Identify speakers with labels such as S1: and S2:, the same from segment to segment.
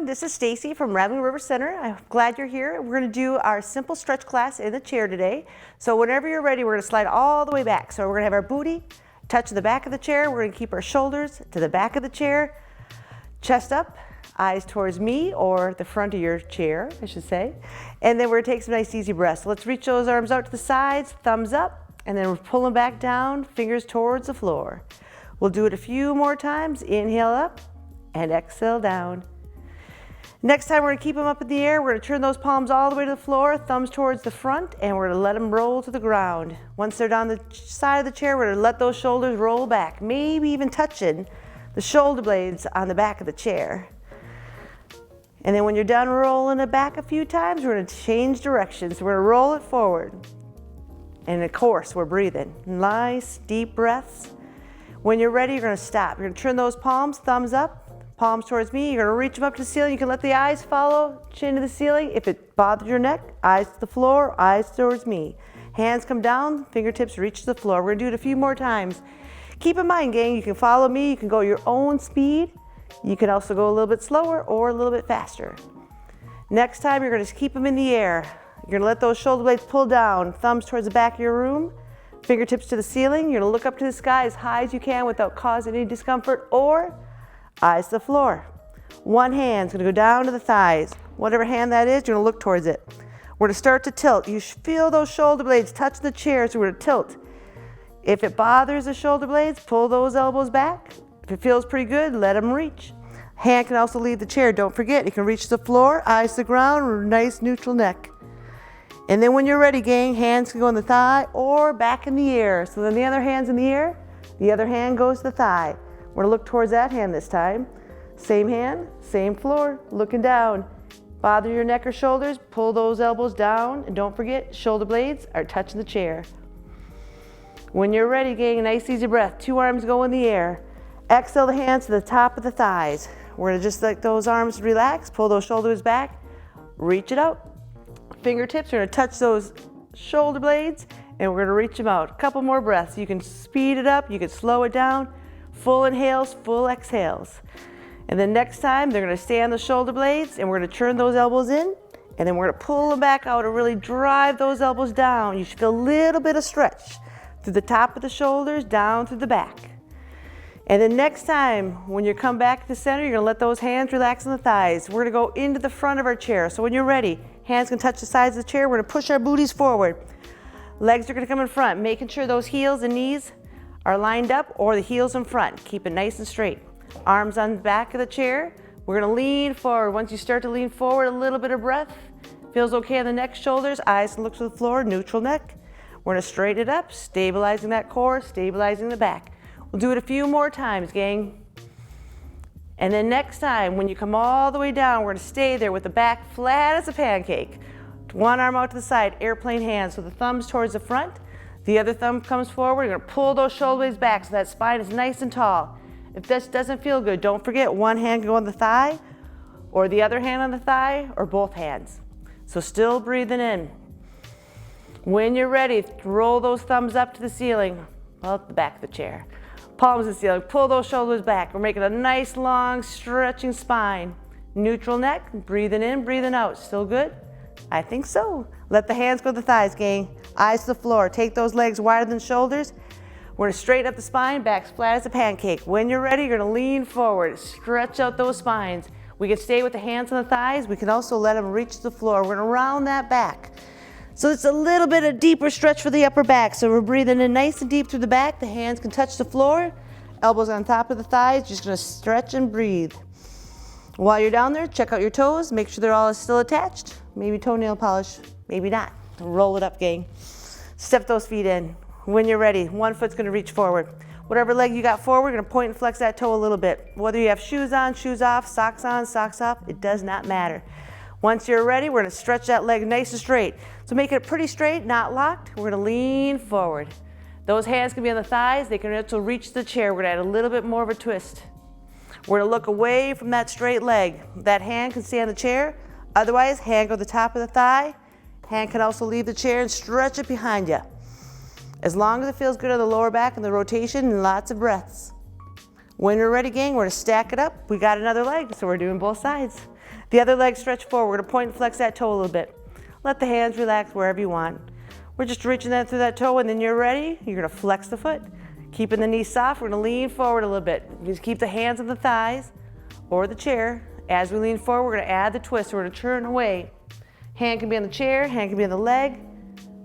S1: everyone, this is Stacey from Rattling River Center. I'm glad you're here. We're going to do our simple stretch class in the chair today. So whenever you're ready, we're going to slide all the way back. So we're going to have our booty touch the back of the chair. We're going to keep our shoulders to the back of the chair, chest up, eyes towards me or the front of your chair, I should say. And then we're going to take some nice easy breaths. So let's reach those arms out to the sides, thumbs up, and then we're pulling back down, fingers towards the floor. We'll do it a few more times. Inhale up and exhale down. Next time we're going to keep them up in the air. We're going to turn those palms all the way to the floor, thumbs towards the front, and we're going to let them roll to the ground. Once they're down the side of the chair, we're going to let those shoulders roll back, maybe even touching the shoulder blades on the back of the chair. And then when you're done rolling it back a few times, we're going to change directions. We're going to roll it forward. And of course, we're breathing. Nice, deep breaths. When you're ready, you're going to stop. You're going to turn those palms, thumbs up, palms towards me. You're going to reach them up to the ceiling. You can let the eyes follow, chin to the ceiling. If it bothers your neck, eyes to the floor, eyes towards me. Hands come down, fingertips reach to the floor. We're going to do it a few more times. Keep in mind, gang, you can follow me. You can go your own speed. You can also go a little bit slower or a little bit faster. Next time, you're going to keep them in the air. You're going to let those shoulder blades pull down, thumbs towards the back of your room, fingertips to the ceiling. You're going to look up to the sky as high as you can without causing any discomfort, or eyes to the floor. One hand's going to go down to the thighs. Whatever hand that is, you're going to look towards it. We're going to start to tilt. You feel those shoulder blades touch the chair, so we're going to tilt. If it bothers the shoulder blades, pull those elbows back. If it feels pretty good, let them reach. Hand can also leave the chair. Don't forget, you can reach the floor, eyes to the ground, nice neutral neck. And then when you're ready, gang, hands can go in the thigh or back in the air. So then the other hand's in the air, the other hand goes to the thigh. We're going to look towards that hand this time. Same hand, same floor, looking down. Bother your neck or shoulders, pull those elbows down. And don't forget, shoulder blades are touching the chair. When you're ready, gang, nice easy breath. Two arms go in the air. Exhale the hands to the top of the thighs. We're going to just let those arms relax, pull those shoulders back, reach it out. Fingertips are going to touch those shoulder blades, and we're going to reach them out. A couple more breaths. You can speed it up, you can slow it down. Full inhales, full exhales. And then next time, they're going to stay on the shoulder blades, and we're going to turn those elbows in, and then we're going to pull them back out and really drive those elbows down. You should feel a little bit of stretch through the top of the shoulders, down through the back. And then next time, when you come back to the center, you're going to let those hands relax on the thighs. We're going to go into the front of our chair. So when you're ready, hands can touch the sides of the chair. We're going to push our booties forward. Legs are going to come in front, making sure those heels and knees are lined up, or the heels in front. Keep it nice and straight. Arms on the back of the chair. We're going to lean forward. Once you start to lean forward, a little bit of breath. Feels okay on the neck, shoulders, eyes look to the floor, neutral neck. We're going to straighten it up, stabilizing that core, stabilizing the back. We'll do it a few more times, gang. And then next time, when you come all the way down, we're going to stay there with the back flat as a pancake. One arm out to the side, airplane hands, so the thumbs towards the front. The other thumb comes forward. You're going to pull those shoulder blades back so that spine is nice and tall. If this doesn't feel good, don't forget, one hand can go on the thigh, or the other hand on the thigh, or both hands. So still breathing in. When you're ready, roll those thumbs up to the ceiling, well, the back of the chair. Palms to the ceiling, pull those shoulders back. We're making a nice, long, stretching spine. Neutral neck, breathing in, breathing out. Still good? I think so. Let the hands go to the thighs, gang. Eyes to the floor. Take those legs wider than shoulders. We're going to straighten up the spine, back flat as a pancake. When you're ready, you're going to lean forward, stretch out those spines. We can stay with the hands on the thighs. We can also let them reach the floor. We're going to round that back. So it's a little bit of deeper stretch for the upper back. So we're breathing in nice and deep through the back. The hands can touch the floor. Elbows on top of the thighs. Just going to stretch and breathe. While you're down there, check out your toes. Make sure they're all still attached. Maybe toenail polish, maybe not. Roll it up, gang. Step those feet in. When you're ready, one foot's going to reach forward. Whatever leg you got forward, you're going to point and flex that toe a little bit. Whether you have shoes on, shoes off, socks on, socks off, it does not matter. Once you're ready, we're going to stretch that leg nice and straight. So make it pretty straight, not locked. We're going to lean forward. Those hands can be on the thighs. They can also reach the chair. We're going to add a little bit more of a twist. We're going to look away from that straight leg. That hand can stay on the chair. Otherwise, hand go to the top of the thigh. Hand can also leave the chair and stretch it behind you. As long as it feels good on the lower back and the rotation, and lots of breaths. When we're ready, gang, we're going to stack it up. We got another leg, so we're doing both sides. The other leg stretch forward. We're gonna point and flex that toe a little bit. Let the hands relax wherever you want. We're just reaching that through that toe, and then you're ready. You're gonna flex the foot. Keeping the knee soft, we're gonna lean forward a little bit. Just keep the hands on the thighs or the chair. As we lean forward, we're gonna add the twist. We're gonna turn away. Hand can be on the chair, hand can be on the leg.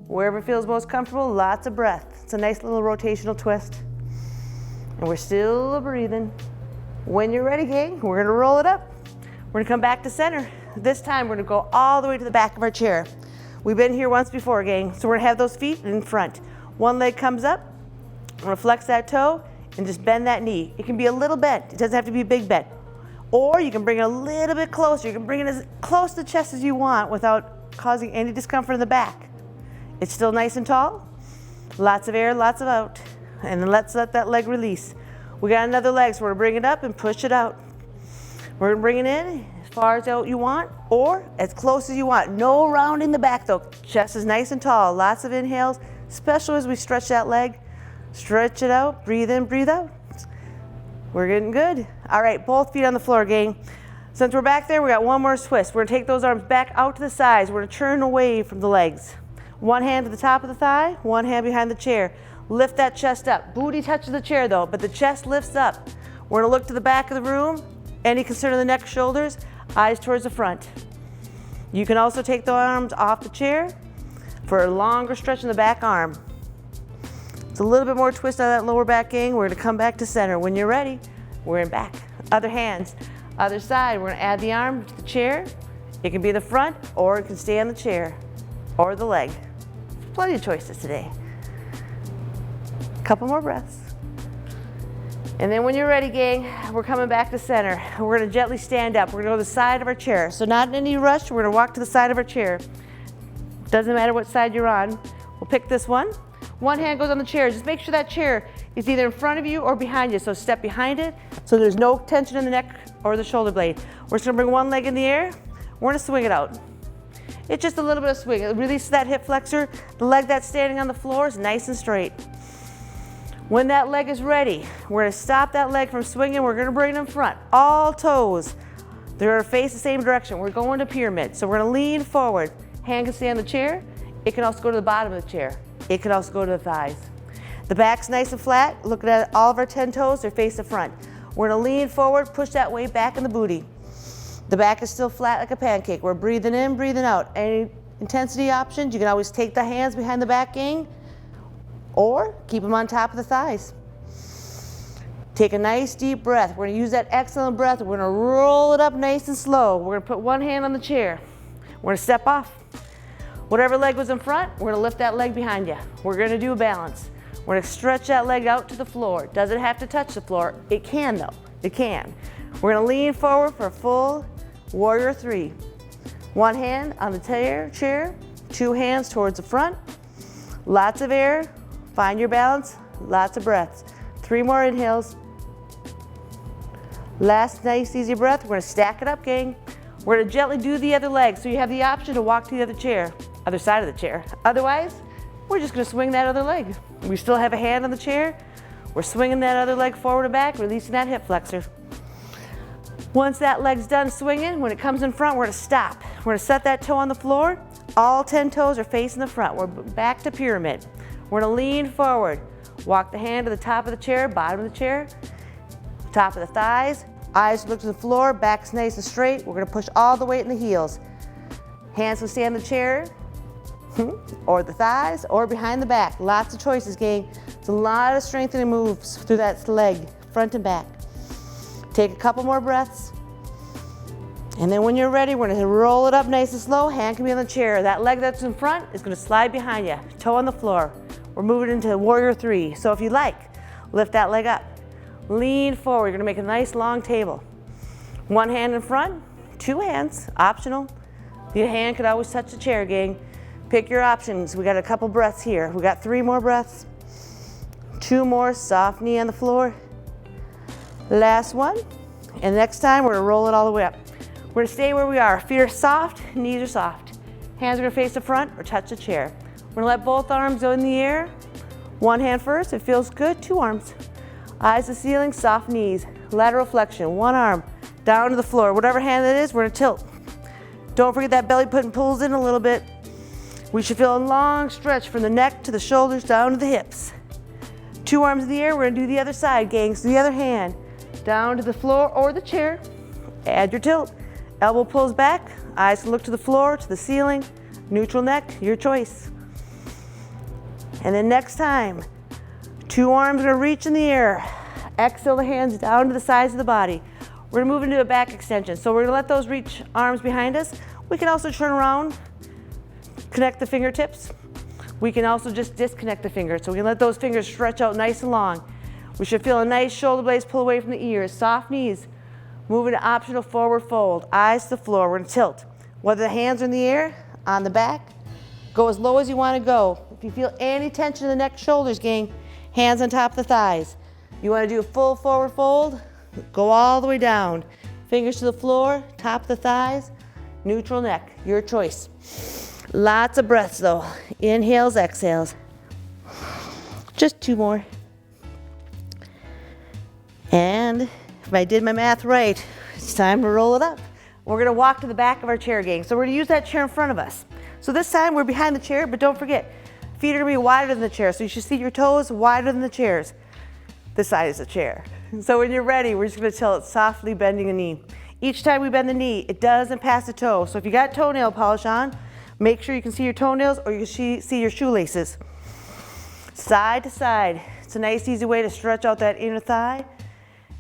S1: Wherever it feels most comfortable, lots of breath. It's a nice little rotational twist. And we're still breathing. When you're ready, gang, we're gonna roll it up. We're gonna come back to center. This time, we're gonna go all the way to the back of our chair. We've been here once before, gang. So we're gonna have those feet in front. One leg comes up. We're gonna flex that toe and just bend that knee. It can be a little bent. It doesn't have to be a big bend. Or you can bring it a little bit closer. You can bring it as close to the chest as you want without causing any discomfort in the back. It's still nice and tall. Lots of air, lots of out. And then let's let that leg release. We got another leg, so we're gonna bring it up and push it out. We're gonna bring it in as far as out you want or as close as you want. No rounding the back though. Chest is nice and tall. Lots of inhales, especially as we stretch that leg. Stretch it out, breathe in, breathe out. We're getting good. All right, both feet on the floor, gang. Since we're back there, we got one more twist. We're gonna take those arms back out to the sides. We're gonna turn away from the legs. One hand to the top of the thigh, one hand behind the chair. Lift that chest up. Booty touches the chair though, but the chest lifts up. We're gonna look to the back of the room. Any concern in the neck, shoulders, eyes towards the front. You can also take the arms off the chair for a longer stretch in the back arm. It's a little bit more twist on that lower back, gang. We're gonna come back to center. When you're ready, we're in back. Other hands, other side. We're gonna add the arm to the chair. It can be the front, or it can stay on the chair, or the leg. Plenty of choices today. Couple more breaths. And then when you're ready, gang, we're coming back to center. We're gonna gently stand up. We're gonna go to the side of our chair. So not in any rush, we're gonna walk to the side of our chair. Doesn't matter what side you're on. We'll pick this one. One hand goes on the chair. Just make sure that chair is either in front of you or behind you. So step behind it so there's no tension in the neck or the shoulder blade. We're just gonna bring one leg in the air. We're gonna swing it out. It's just a little bit of swing. It releases that hip flexor. The leg that's standing on the floor is nice and straight. When that leg is ready, we're gonna stop that leg from swinging. We're gonna bring it in front. All toes, they're gonna face the same direction. We're going to pyramid. So we're gonna lean forward. Hand can stay on the chair. It can also go to the bottom of the chair. It can also go to the thighs. The back's nice and flat. Looking at all of our 10 toes, they're face the front. We're gonna lean forward, push that weight back in the booty. The back is still flat like a pancake. We're breathing in, breathing out. Any intensity options, you can always take the hands behind the back, gang, or keep them on top of the thighs. Take a nice deep breath. We're gonna use that excellent breath. We're gonna roll it up nice and slow. We're gonna put one hand on the chair. We're gonna step off. Whatever leg was in front, we're gonna lift that leg behind you. We're gonna do a balance. We're gonna stretch that leg out to the floor. Doesn't have to touch the floor. It can though, it can. We're gonna lean forward for a full warrior three. One hand on the chair, two hands towards the front. Lots of air, find your balance, lots of breaths. 3 more inhales. Last nice easy breath. We're gonna stack it up, gang. We're gonna gently do the other leg, so you have the option to walk to the other side of the chair. Otherwise, we're just gonna swing that other leg. We still have a hand on the chair. We're swinging that other leg forward and back, releasing that hip flexor. Once that leg's done swinging, when it comes in front, we're gonna stop. We're gonna set that toe on the floor. All 10 toes are facing the front. We're back to pyramid. We're gonna lean forward. Walk the hand to the top of the chair, bottom of the chair, top of the thighs. Eyes look to the floor, back's nice and straight. We're gonna push all the weight in the heels. Hands will stay on the chair, or the thighs, or behind the back. Lots of choices, gang. It's a lot of strengthening moves through that leg, front and back. Take a couple more breaths. And then when you're ready, we're gonna roll it up nice and slow. Hand can be on the chair. That leg that's in front is gonna slide behind you. Toe on the floor. We're moving into warrior three. So if you like, lift that leg up. Lean forward. You're gonna make a nice long table. One hand in front, 2 hands, optional. The hand could always touch the chair, gang. Pick your options. We got a couple breaths here. We got 3 more breaths. 2 more, soft knee on the floor. Last one. And next time, we're gonna roll it all the way up. We're gonna stay where we are. Feet are soft, knees are soft. Hands are gonna face the front or touch the chair. We're gonna let both arms go in the air. One hand first, it feels good, 2 arms. Eyes to ceiling, soft knees. Lateral flexion, one arm, down to the floor. Whatever hand it is, we're gonna tilt. Don't forget that belly button pulls in a little bit. We should feel a long stretch from the neck to the shoulders down to the hips. 2 arms in the air, we're gonna do the other side, gang. So the other hand, down to the floor or the chair. Add your tilt. Elbow pulls back, eyes look to the floor, to the ceiling. Neutral neck, your choice. And then next time, 2 arms are gonna reach in the air. Exhale the hands down to the sides of the body. We're gonna move into a back extension. So we're gonna let those reach arms behind us. We can also turn around, connect the fingertips. We can also just disconnect the fingers. So we can let those fingers stretch out nice and long. We should feel a nice shoulder blades pull away from the ears, soft knees. Moving to optional forward fold, eyes to the floor. We're gonna tilt. Whether the hands are in the air, on the back, go as low as you wanna go. If you feel any tension in the neck, shoulders, gang, hands on top of the thighs. You wanna do a full forward fold, go all the way down. Fingers to the floor, top of the thighs, neutral neck, your choice. Lots of breaths though. Inhales, exhales. Just 2 more. And if I did my math right, it's time to roll it up. We're gonna walk to the back of our chair, gang. So we're gonna use that chair in front of us. So this time we're behind the chair, but don't forget, feet are gonna be wider than the chair. So you should see your toes wider than the chairs. This side is the chair. So when you're ready, we're just gonna tilt, softly bending a knee. Each time we bend the knee, it doesn't pass the toe. So if you got toenail polish on, make sure you can see your toenails or you can see your shoelaces. Side to side. It's a nice, easy way to stretch out that inner thigh.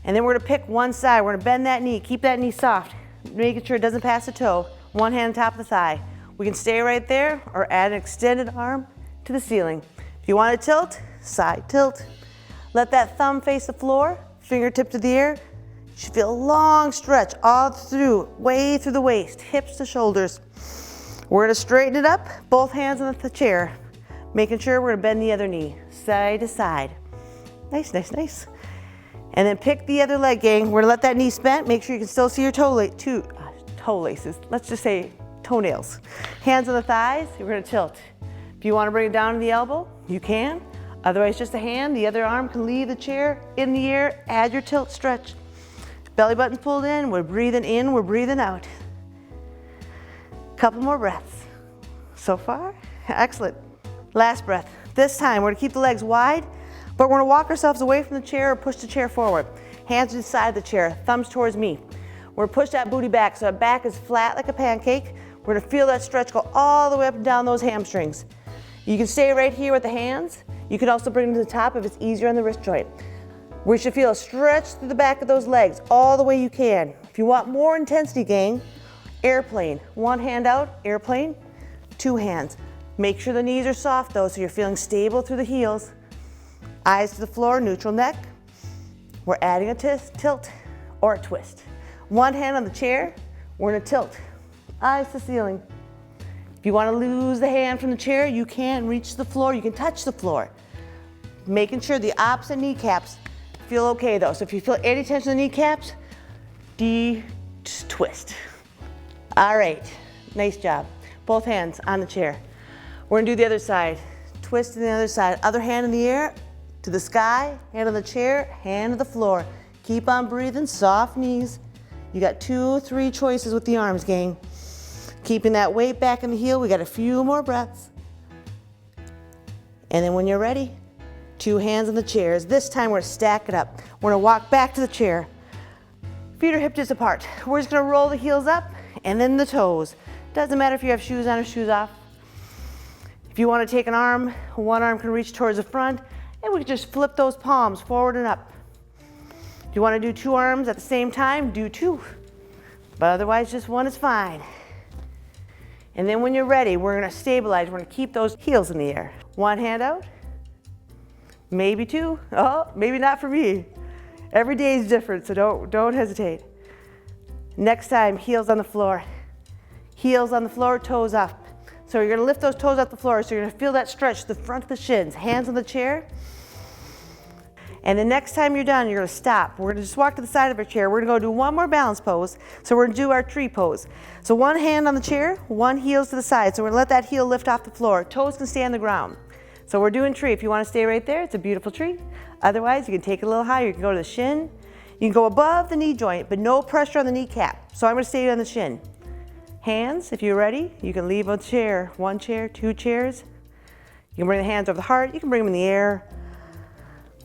S1: And then we're gonna pick one side. We're gonna bend that knee, keep that knee soft, making sure it doesn't pass the toe. One hand on top of the thigh. We can stay right there or add an extended arm to the ceiling. If you want to tilt, side tilt. Let that thumb face the floor, fingertip to the air. You should feel a long stretch all through, way through the waist, hips to shoulders. We're gonna straighten it up, both hands on the chair, making sure we're gonna bend the other knee, side to side. Nice, nice, nice. And then pick the other leg, gang. We're gonna let that knee bent. Make sure you can still see your toe laces. Let's just say toenails. Hands on the thighs, we're gonna tilt. If you wanna bring it down to the elbow, you can. Otherwise, just a hand, the other arm can leave the chair in the air, add your tilt stretch. Belly button pulled in, we're breathing, we're breathing out. Couple more breaths. So far, excellent. Last breath. This time, we're gonna keep the legs wide, but we're gonna walk ourselves away from the chair or push the chair forward. Hands to the side of the chair, thumbs towards me. We're gonna push that booty back so our back is flat like a pancake. We're gonna feel that stretch go all the way up and down those hamstrings. You can stay right here with the hands. You can also bring them to the top if it's easier on the wrist joint. We should feel a stretch through the back of those legs all the way you can. If you want more intensity, gang, airplane. One hand out, airplane, 2 hands. Make sure the knees are soft though, so you're feeling stable through the heels. Eyes to the floor, neutral neck. We're adding a tilt or a twist. One hand on the chair, we're gonna tilt. Eyes to ceiling. If you wanna lose the hand from the chair, you can reach the floor, you can touch the floor. Making sure the opposite kneecaps feel okay though. So if you feel any tension in the kneecaps, twist. All right, nice job. Both hands on the chair. We're gonna do the other side. Twist to the other side. Other hand in the air, to the sky, hand on the chair, hand to the floor. Keep on breathing, soft knees. You got 2, 3 choices with the arms, gang. Keeping that weight back in the heel, we got a few more breaths. And then when you're ready, 2 hands on the chairs. This time we're gonna stack it up. We're gonna walk back to the chair. Feet are hip distance apart. We're just gonna roll the heels up and then the toes. Doesn't matter if you have shoes on or shoes off. If you wanna take an arm, one arm can reach towards the front, and we can just flip those palms forward and up. If you wanna do 2 arms at the same time, do 2. But otherwise, just 1 is fine. And then when you're ready, we're gonna stabilize. We're gonna keep those heels in the air. 1 hand out, maybe 2. Oh, maybe not for me. Every day is different, so don't hesitate. Next time, heels on the floor. Heels on the floor, toes up. So you're gonna lift those toes off the floor, so you're gonna feel that stretch, the front of the shins, hands on the chair. And the next time you're done, you're gonna stop. We're gonna just walk to the side of our chair. We're gonna go do one more balance pose. So we're gonna do our tree pose. So 1 hand on the chair, 1 heels to the side. So we're gonna let that heel lift off the floor. Toes can stay on the ground. So we're doing tree. If you wanna stay right there, it's a beautiful tree. Otherwise, you can take it a little higher. You can go to the shin. You can go above the knee joint, but no pressure on the kneecap. So I'm gonna stay on the shin. Hands, if you're ready, you can leave a chair, 1 chair, 2 chairs. You can bring the hands over the heart, you can bring them in the air.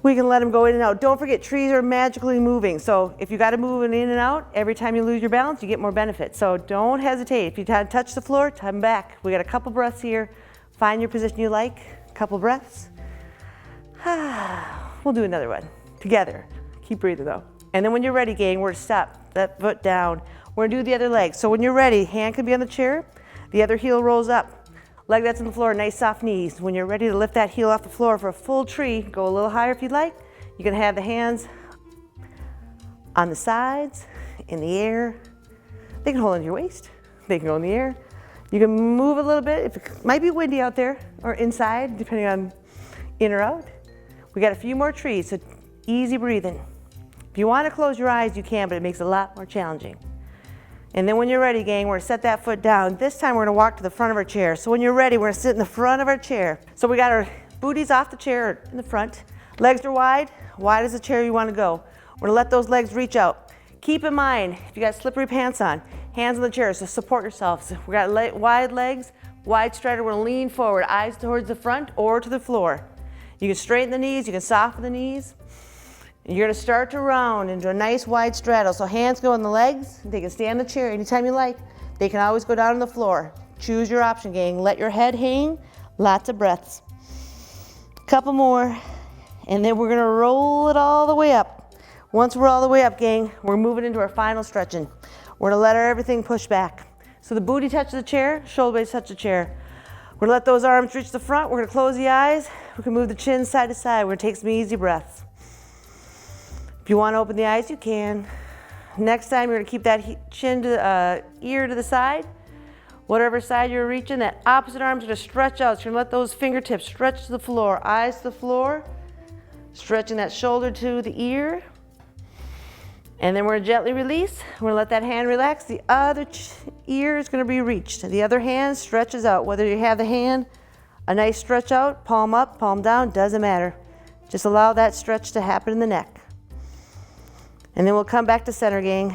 S1: We can let them go in and out. Don't forget, trees are magically moving. So if you got to move it in and out, every time you lose your balance, you get more benefit. So don't hesitate. If you touch the floor, come back. We got a couple breaths here. Find your position you like. Couple breaths. We'll do another one together. Keep breathing though. And then when you're ready, gang, we're gonna step that foot down. We're gonna do the other leg. So when you're ready, hand can be on the chair, the other heel rolls up. Leg that's on the floor, nice soft knees. When you're ready to lift that heel off the floor for a full tree, go a little higher if you'd like. You can have the hands on the sides, in the air. They can hold on your waist. They can go in the air. You can move a little bit. If it might be windy out there or inside, depending on in or out. We got a few more trees, so easy breathing. If you want to close your eyes, you can, but it makes it a lot more challenging. And then when you're ready, gang, we're gonna set that foot down. This time we're gonna walk to the front of our chair. So when you're ready, we're gonna sit in the front of our chair. So we got our booties off the chair in the front. Legs are wide as the chair you wanna go. We're gonna let those legs reach out. Keep in mind, if you got slippery pants on, hands on the chair, so support yourselves. We got wide legs, wide strider, we're gonna lean forward, eyes towards the front or to the floor. You can straighten the knees, you can soften the knees. You're gonna start to round into a nice wide straddle. So hands go on the legs, they can stay on the chair anytime you like. They can always go down on the floor. Choose your option, gang. Let your head hang, lots of breaths. Couple more, and then we're gonna roll it all the way up. Once we're all the way up, gang, we're moving into our final stretching. We're gonna let everything push back. So the booty touches the chair, shoulder blades touch the chair. We're gonna let those arms reach the front. We're gonna close the eyes. We can move the chin side to side. We're gonna take some easy breaths. If you want to open the eyes, you can. Next time, you're going to keep that chin to ear to the side. Whatever side you're reaching, that opposite arm's going to stretch out. So you're going to let those fingertips stretch to the floor, eyes to the floor, stretching that shoulder to the ear. And then we're going to gently release. We're going to let that hand relax. The other ear is going to be reached. The other hand stretches out. Whether you have the hand, a nice stretch out, palm up, palm down, doesn't matter. Just allow that stretch to happen in the neck. And then we'll come back to center, gang.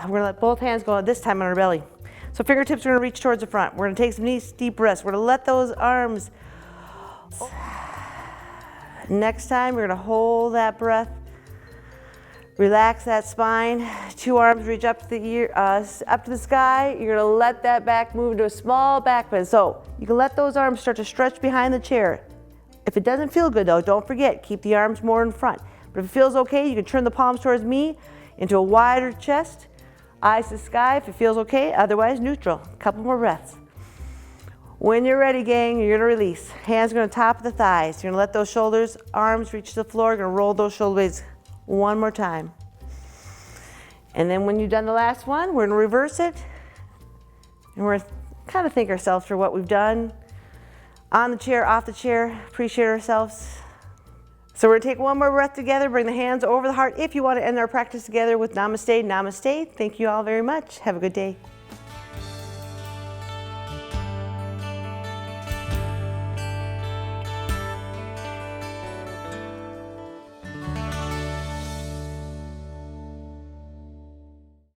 S1: We're gonna let both hands go this time on our belly. So fingertips are gonna reach towards the front. We're gonna take some nice deep breaths. We're gonna let those arms. Next time, we're gonna hold that breath. Relax that spine. 2 arms reach up to the ear, up to the sky. You're gonna let that back move into a small back bend. So you can let those arms start to stretch behind the chair. If it doesn't feel good though, don't forget, keep the arms more in front. But if it feels okay, you can turn the palms towards me into a wider chest, eyes to the sky if it feels okay, otherwise neutral. A couple more breaths. When you're ready, gang, you're gonna release. Hands are gonna top of the thighs. You're gonna let those shoulders, arms reach to the floor. You're gonna roll those shoulder blades one more time. And then when you've done the last one, we're gonna reverse it. And we're gonna kind of thank ourselves for what we've done. On the chair, off the chair, appreciate ourselves. So we're gonna take one more breath together, bring the hands over the heart. If you want to end our practice together with namaste, namaste. Thank you all very much. Have a good day.